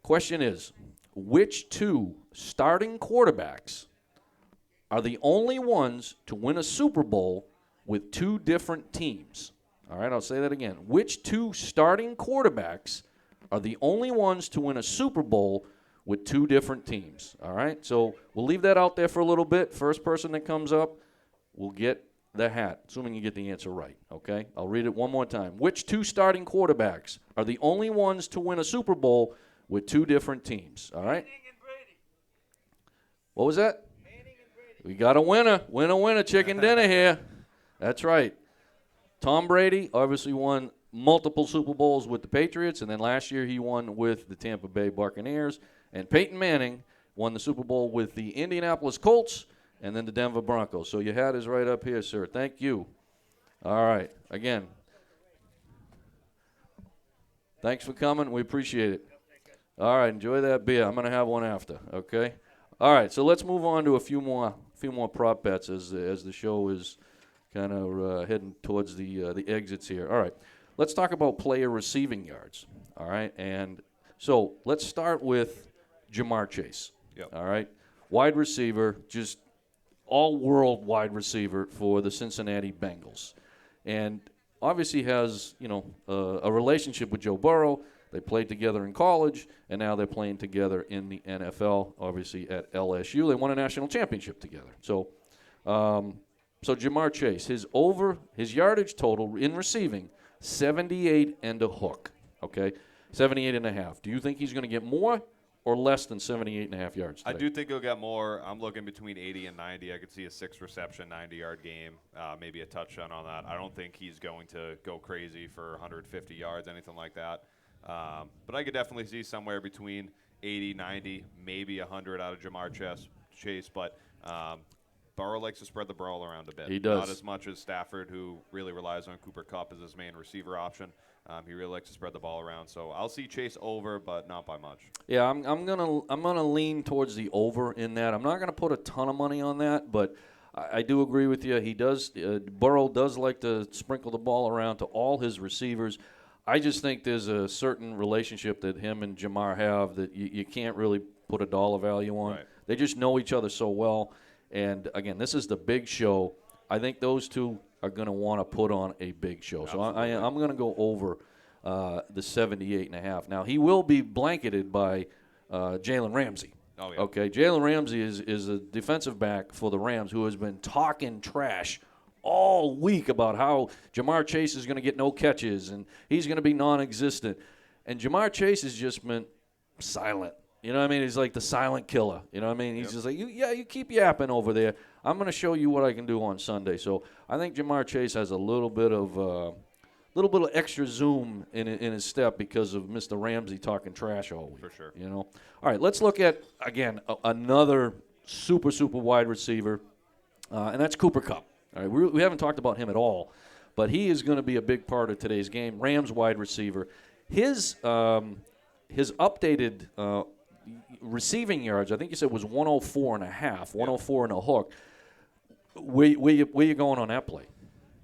Question is, which 2 starting quarterbacks are the only ones to win a Super Bowl with 2 different teams? All right, I'll say that again. Which 2 starting quarterbacks are the only ones to win a Super Bowl with 2 different teams? All right, so we'll leave that out there for a little bit. First person that comes up will get the hat, assuming you get the answer right, okay? I'll read it one more time. Which 2 starting quarterbacks are the only ones to win a Super Bowl with 2 different teams, all right? Manning and Brady. What was that? Manning and Brady. We got a winner. Winner, chicken dinner here. That's right. Tom Brady obviously won multiple Super Bowls with the Patriots, and then last year he won with the Tampa Bay Buccaneers. And Peyton Manning won the Super Bowl with the Indianapolis Colts and then the Denver Broncos. So your hat is right up here, sir. Thank you. All right. Again, thanks for coming. We appreciate it. All right. Enjoy that beer. I'm going to have one after, okay? All right. So let's move on to a few more prop bets as the show is kind of heading towards the exits here. All right. Let's talk about player receiving yards, all right? And so let's start with Jamar Chase, all right? Wide receiver, just all-world wide receiver for the Cincinnati Bengals. And obviously has, a relationship with Joe Burrow. They played together in college, and now they're playing together in the NFL, obviously at LSU. They won a national championship together. So Jamar Chase, his yardage total in receiving, 78 and a hook, okay? 78 and a half. Do you think he's going to get more or less than 78 and a half yards today? I do think he'll get more. I'm looking between 80 and 90. I could see a 6-reception, 90-yard game, maybe a touchdown on that. I don't think he's going to go crazy for 150 yards, anything like that. But I could definitely see somewhere between 80, 90, maybe 100 out of Jamar Chase. But Burrow likes to spread the ball around a bit. He does. Not as much as Stafford, who really relies on Cooper Kupp as his main receiver option. He really likes to spread the ball around. So I'll see Chase over, but not by much. Yeah, I'm gonna lean towards the over in that. I'm not gonna put a ton of money on that, but I do agree with you. He does. Burrow does like to sprinkle the ball around to all his receivers. I just think there's a certain relationship that him and Jamar have that you can't really put a dollar value on. Right. They just know each other so well. And, again, this is the big show. I think those two are going to want to put on a big show. Absolutely. So I'm going to go over the 78 and a half. Now, he will be blanketed by Jalen Ramsey. Oh, yeah. Okay, Jalen Ramsey is a defensive back for the Rams who has been talking trash all week about how Jamar Chase is going to get no catches and he's going to be non-existent. And Jamar Chase has just been silent. You know what I mean? He's like the silent killer. You know what I mean? He's just like, you keep yapping over there. I'm going to show you what I can do on Sunday. So I think Jamar Chase has a little bit of extra zoom in his step because of Mr. Ramsey talking trash all week. For sure. You know? All right, let's look at, again, another super wide receiver, and that's Cooper Kupp. All right, we haven't talked about him at all, but he is going to be a big part of today's game. Rams wide receiver. His updated receiving yards, I think you said was 104 and a half, 104 and a hook. Where you going on that play?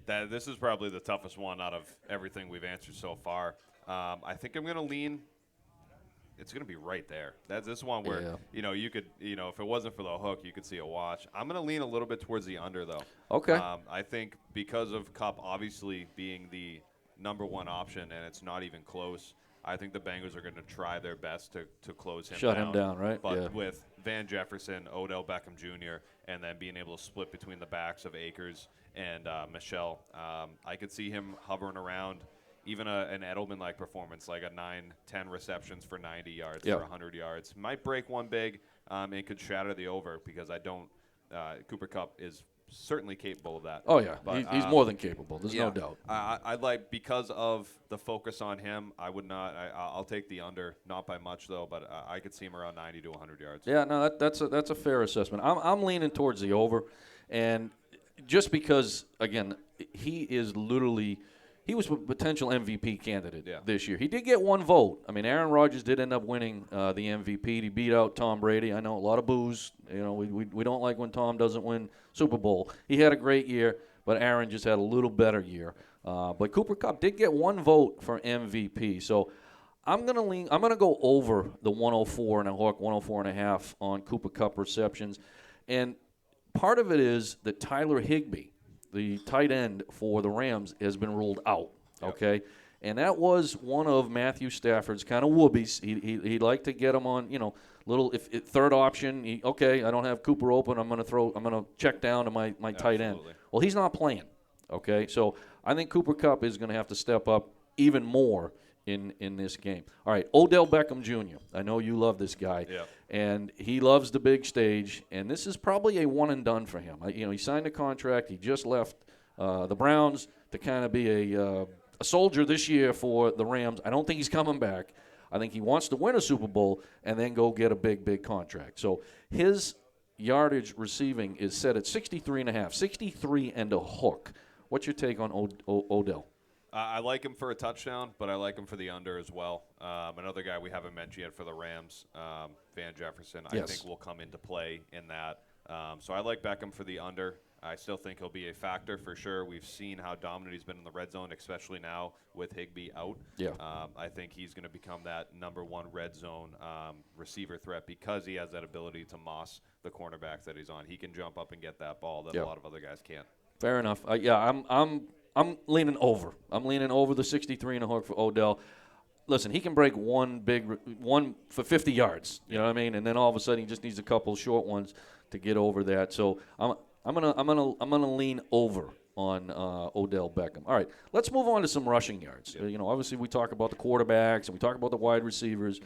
This is probably the toughest one out of everything we've answered so far. I think I'm going to lean. It's going to be right there. This is one where, you could, if it wasn't for the hook, you could see a watch. I'm going to lean a little bit towards the under, though. Okay. I think because of Kupp obviously being the number one option, and it's not even close, I think the Bengals are going to try their best to close him down. Shut him down, right? But with Van Jefferson, Odell Beckham Jr., and then being able to split between the backs of Akers and Michelle, I could see him hovering around even an Edelman-like performance, like a 9-10 receptions for 90 yards, for 100 yards. Might break one big and could shatter the over because Cooper Kupp is certainly capable of that. Oh, yeah. But, he's more than capable. There's no doubt. I'd like, because of the focus on him, I would not. I'll take the under, not by much though, but I could see him around 90 to 100 yards. Yeah, no, that's a fair assessment. I'm leaning towards the over, and just because, again, he was a potential MVP candidate this year. He did get one vote. I mean, Aaron Rodgers did end up winning the MVP. He beat out Tom Brady. I know a lot of boos. We don't like when Tom doesn't win Super Bowl. He had a great year, but Aaron just had a little better year. But Cooper Kupp did get one vote for MVP. So I'm gonna go over the 104 and a hook, 104 and a half on Cooper Kupp receptions, and part of it is that Tyler Higbee, the tight end for the Rams, has been ruled out, okay? And that was one of Matthew Stafford's kind of whoobies. He liked to get him on, if third option. I don't have Cooper open. I'm going to check down to my tight end. Well, he's not playing, okay? So I think Cooper Kupp is going to have to step up even more in this game. All right, Odell Beckham Jr. I know you love this guy, and he loves the big stage, and this is probably a one and done for him. He signed a contract. He just left the Browns to kind of be a soldier this year for the Rams. I don't think he's coming back. I think he wants to win a Super Bowl and then go get a big contract. So his yardage receiving is set at 63 and a half, 63 and a hook. What's your take on Odell? I like him for a touchdown, but I like him for the under as well. Another guy we haven't mentioned yet for the Rams, Van Jefferson, I think will come into play in that. So I like Beckham for the under. I still think he'll be a factor for sure. We've seen how dominant he's been in the red zone, especially now with Higbee out. I think he's going to become that number one red zone receiver threat because he has that ability to moss the cornerbacks that he's on. He can jump up and get that ball that a lot of other guys can't. Fair enough. I'm leaning over. I'm leaning over the 63 and a hook for Odell. Listen, he can break one for 50 yards. You know what I mean? And then all of a sudden he just needs a couple short ones to get over that. So I'm gonna lean over on Odell Beckham. All right, let's move on to some rushing yards. Yeah. Obviously we talk about the quarterbacks and we talk about the wide receivers,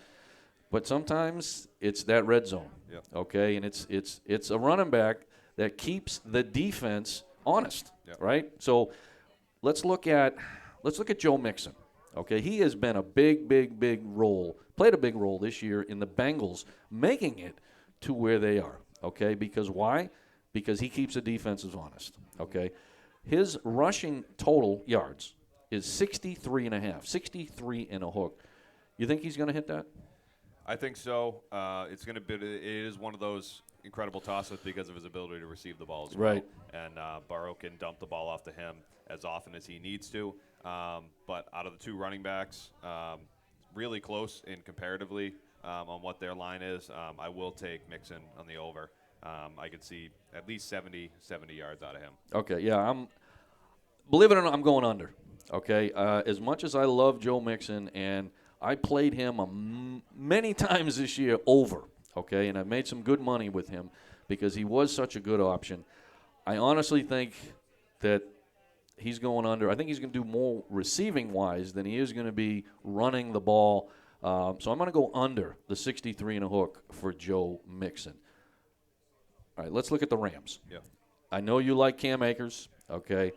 but sometimes it's that red zone. Yeah. Okay, and it's a running back that keeps the defense honest, Yeah. right? So let's look at Joe Mixon. Okay, he has been a big role, played a big role this year in the Bengals making it to where they are. Okay, because why? Because he keeps the defenses honest. Okay, his rushing total yards is 63.5, 63 and a hook. You think he's going to hit that? I think so. It is one of those incredible tosses because of his ability to receive the ball as well. Right. And Burrow can dump the ball off to him as often as he needs to. But out of the two running backs, really close in comparatively on what their line is. I will take Mixon on the over. I could see at least 70 yards out of him. Okay, yeah, believe it or not, I'm going under. Okay, as much as I love Joe Mixon, and I played him many times this year over, okay, and I made some good money with him because he was such a good option. I honestly think that he's going under. I think he's going to do more receiving-wise than he is going to be running the ball. So I'm going to go under the 63 and a hook for Joe Mixon. All right, let's look at the Rams. Yeah. I know you like Cam Akers, okay.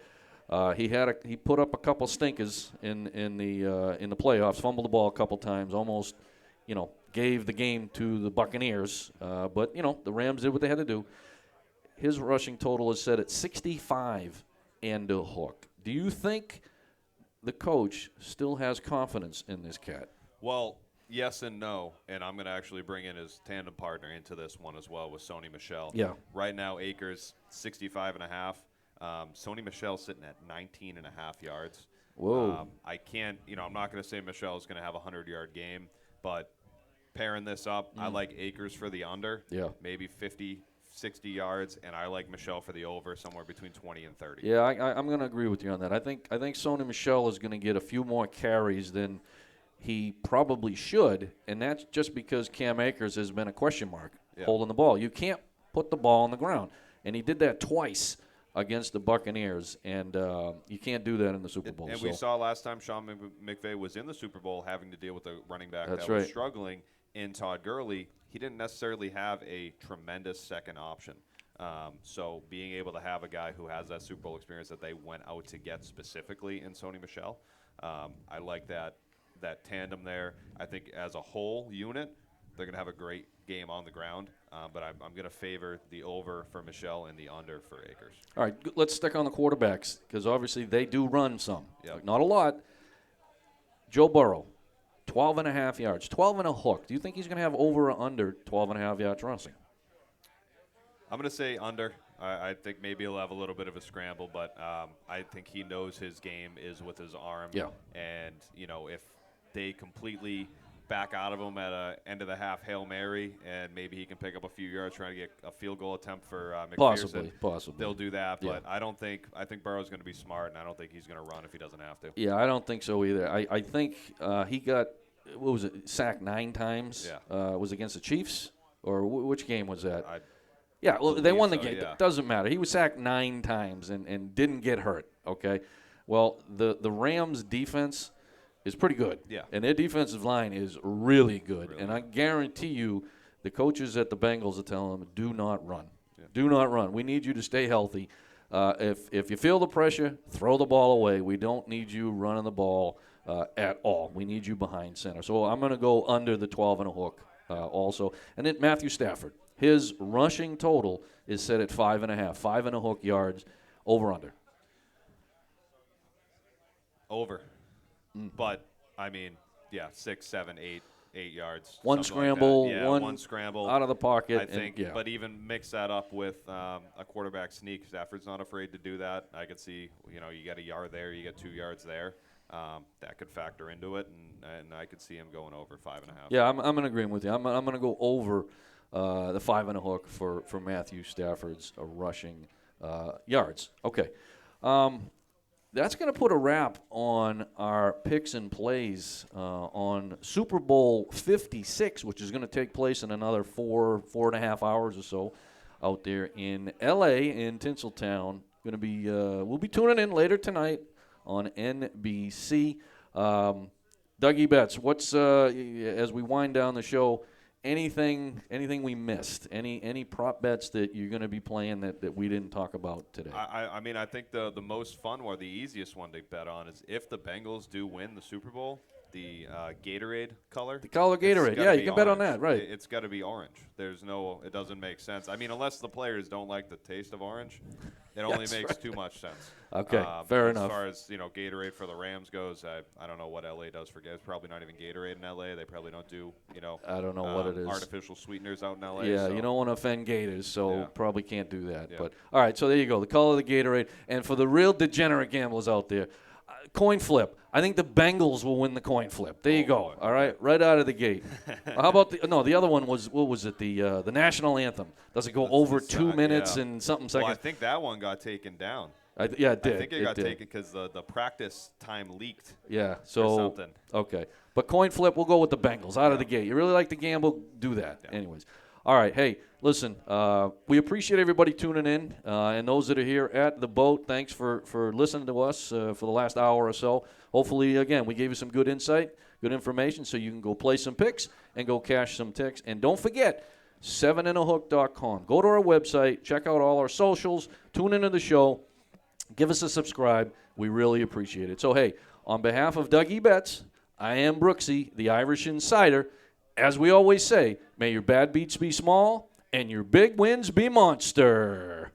He put up a couple stinkers in the playoffs, fumbled the ball a couple times, almost, gave the game to the Buccaneers. But the Rams did what they had to do. His rushing total is set at 65 and a hook. Do you think the coach still has confidence in this cat? Well, yes and no, and I'm going to actually bring in his tandem partner into this one as well with Sony Michel. Yeah. Right now, Akers 65.5. Sony Michel sitting at 19.5 yards. Whoa. I can't, I'm not going to say Michel is going to have a 100-yard game, but pairing this up, I like Akers for the under. Yeah. Maybe 50, 60 yards, and I like Michel for the over, somewhere between 20 and 30. Yeah, I'm going to agree with you on that. I think Sony Michel is going to get a few more carries than he probably should, and that's just because Cam Akers has been a question mark holding the ball. You can't put the ball on the ground, and he did that twice against the Buccaneers, and you can't do that in the Super Bowl. And we saw last time Sean McVay was in the Super Bowl having to deal with a running back that was struggling in Todd Gurley. He didn't necessarily have a tremendous second option. So being able to have a guy who has that Super Bowl experience that they went out to get specifically in Sony Michel, I like that tandem there. I think as a whole unit, they're going to have a great game on the ground. But I'm going to favor the over for Michel and the under for Akers. All right, let's stick on the quarterbacks because obviously they do run some. Yep. Not a lot. Joe Burrow, 12.5 yards, 12 and a hook. Do you think he's going to have over or under 12.5 yards rushing? I'm going to say under. I think maybe he'll have a little bit of a scramble, but I think he knows his game is with his arm. Yeah. And, if they completely back out of him at a end of the half Hail Mary, and maybe he can pick up a few yards trying to get a field goal attempt for McPherson. Possibly. They'll do that, but Yeah. I think Burrow's going to be smart, and I don't think he's going to run if he doesn't have to. Yeah, I don't think so either. I think he got, what was it, sacked 9 times? Yeah. Was it against the Chiefs? Or which game was that? I Well, they won the so, game. yeah. It doesn't matter. He was sacked 9 times and didn't get hurt, okay? Well, the Rams' defense is pretty good. Yeah. And their defensive line is really good. And I guarantee you the coaches at the Bengals are telling them, do not run. Yeah. Do not run. We need you to stay healthy. If you feel the pressure, throw the ball away. We don't need you running the ball at all. We need you behind center. So I'm going to go under the 12 and a hook also. And then Matthew Stafford. His rushing total is set at 5.5, 5 and a hook yards, over under. Over. But, 6, 7, 8 yards. One scramble, like that. One scramble. Out of the pocket. I think, but even mix that up with a quarterback sneak. Stafford's not afraid to do that. I could see, you get a yard there, you get 2 yards there. That could factor into it, and I could see him going over 5.5. Yeah, I'm in agreement with you. I'm going to go over the 5 and a hook for Matthew Stafford's rushing yards. Okay. That's going to put a wrap on our picks and plays on Super Bowl 56, which is going to take place in another 4.5 hours or so out there in L.A. in Tinseltown We'll be tuning in later tonight on NBC. Dougie Betts, what's as we wind down the show? Anything we missed? Any prop bets that you're going to be playing that we didn't talk about today? I mean, I think the most fun or the easiest one to bet on is if the Bengals do win the Super Bowl, the Gatorade color. The color Gatorade. Yeah, you can bet on that, right? It's got to be orange. It doesn't make sense. I mean, unless the players don't like the taste of orange, it only makes too much sense. Okay, fair enough. As far as Gatorade for the Rams goes, I don't know what LA does for It's probably not even Gatorade in LA. They probably don't do I don't know what it is. Artificial sweeteners out in LA. Yeah, so. You don't want to offend Gators, so probably can't do that. Yeah. But all right, so there you go. The color of the Gatorade, and for the real degenerate gamblers out there, coin flip. I think the Bengals will win the coin flip. There you go. Boy. All right out of the gate. How about the other one was, what was it? The national anthem. Does it go over 2 minutes and something seconds? Well, I think that one got taken down. It did. I think it got taken because the practice time leaked. Yeah, so or something. Okay. But coin flip, we'll go with the Bengals out of the gate. You really like to gamble? Do that. Yeah. Anyways. All right. Hey, listen, we appreciate everybody tuning in. And those that are here at the boat, thanks for listening to us for the last hour or so. Hopefully, again, we gave you some good insight, good information, so you can go play some picks and go cash some ticks. And don't forget, 7inAhook.com. Go to our website, check out all our socials, tune into the show, give us a subscribe. We really appreciate it. So, hey, on behalf of Dougie Betts, I am Brooksy, the Irish Insider. As we always say, may your bad beats be small and your big wins be monster.